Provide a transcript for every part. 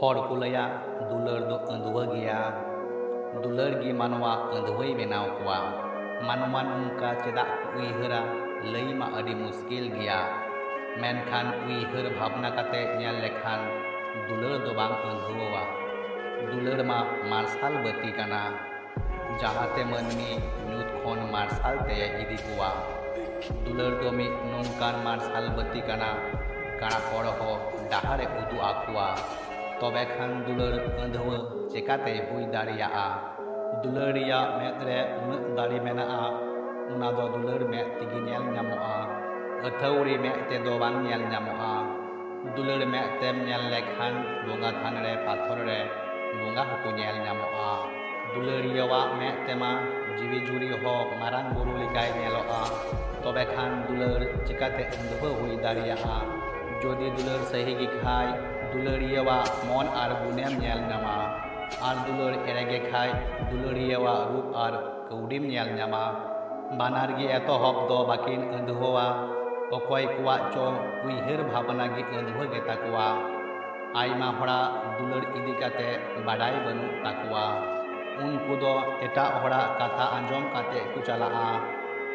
हर को लैया दुलर दो अंधुआ गया दुलर गी मानवा अंधुई बेनाव कुआ मानवा नुंका चेदा उइहरा लैमा अडी मुश्किल गया मेनखान उइहर भावना काते नेल लेखान दुलर दो बांग अंधुआ दुलर मा मार्शल बती काना जहाते मनमी न्यूत खन मार्शल ते इदी कुआ दुलर दो मी नुंकान मार्शल बती काना काना हर हो डाहारे उदु आकुआ तबे खान दुलर अंधुआ चेकाते हुई दाड़ियाआ दुलरिया मेदरे उन्नत दाड़ी मेनाआ उना दो दुलर में तिगी नेल न्यामोआ अथौरी में ते दो बांग नेल न्यामोआ दुलर में तेम नेल लेखान बोंगा थान रे पाथर रे बोंगा हकु नेल न्यामोआ दुलरियावा में तेमा जीवी जुरी हो मारांग बुरु लिकाय नेलोआ तबे खान दुलर चेकाते अंधुआ हुई दाड़ियाआ जोदी दुलर सही गी खाय दुलरियावा मन आर बुनेम नेल न्यामा आर दुलर एरेगे खाय दुलरियावा रूप आर कौडिम नेल न्यामा बानार गी एतहब दो बाकिन अंधुआ अकय कुआ चो उइहर भावना गी अंधुआ गे ताकुआ आयमा हड़ा दुलर इदी काते बाडाय बनु ताकुआ उनको दो एटा हड़ा कथा आंजम काते कु चलाआ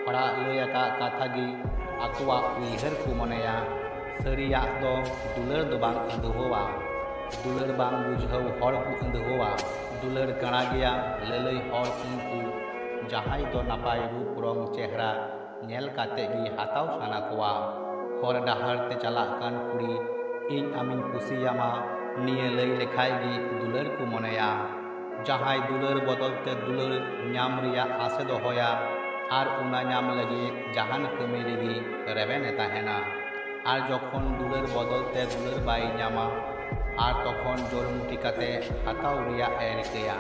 हड़ा लैयाका कथा गी आकुआ उइहर कु मनेया सरिया दो दुलर दो बांग अंधुआ दुलर बांग बुझाव हर को अंधुआ दुलर काना गया ललई हर उनको जहाई दो नापाय रूप रंग चेहरा नेल काते गी हाताव साना कुआ हर डाहर ते चला कान कुड़ी इन आमिन कुसियामा निये लई लेखाय गी दुलर को मनेया जहाई दुलर बदलते दुलर न्याम रिया आसे दोहया आर उना न्याम लगी जहान कमी रेगी रेबेने ताहेना आर जखन दुलर बदलते दुलर बाई न्यामा आर तखन जोरमुटी काते हाताव रिया रिकाया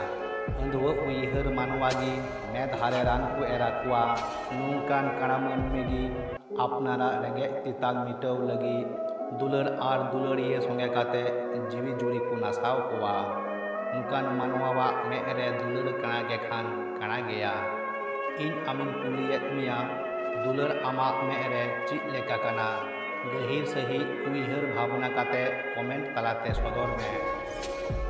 अंधुआ उइहर मानवागी मेद हारे रान को एरा कुआ नुंकान काना मनमिगी आपनारा रेंगे तिताल मिटाव लगी दुलर आर दुलरिये संगे काते जीवी जुरी को नासाव कुआ उनकान मानवावा मेरे दुलर काना गे खान काना गया इन आमिन कुलियत मिया दुलर आमा मेरे चित लेका काना गहिर सही उइहर भावना काते कमेंट तलाते सदर में।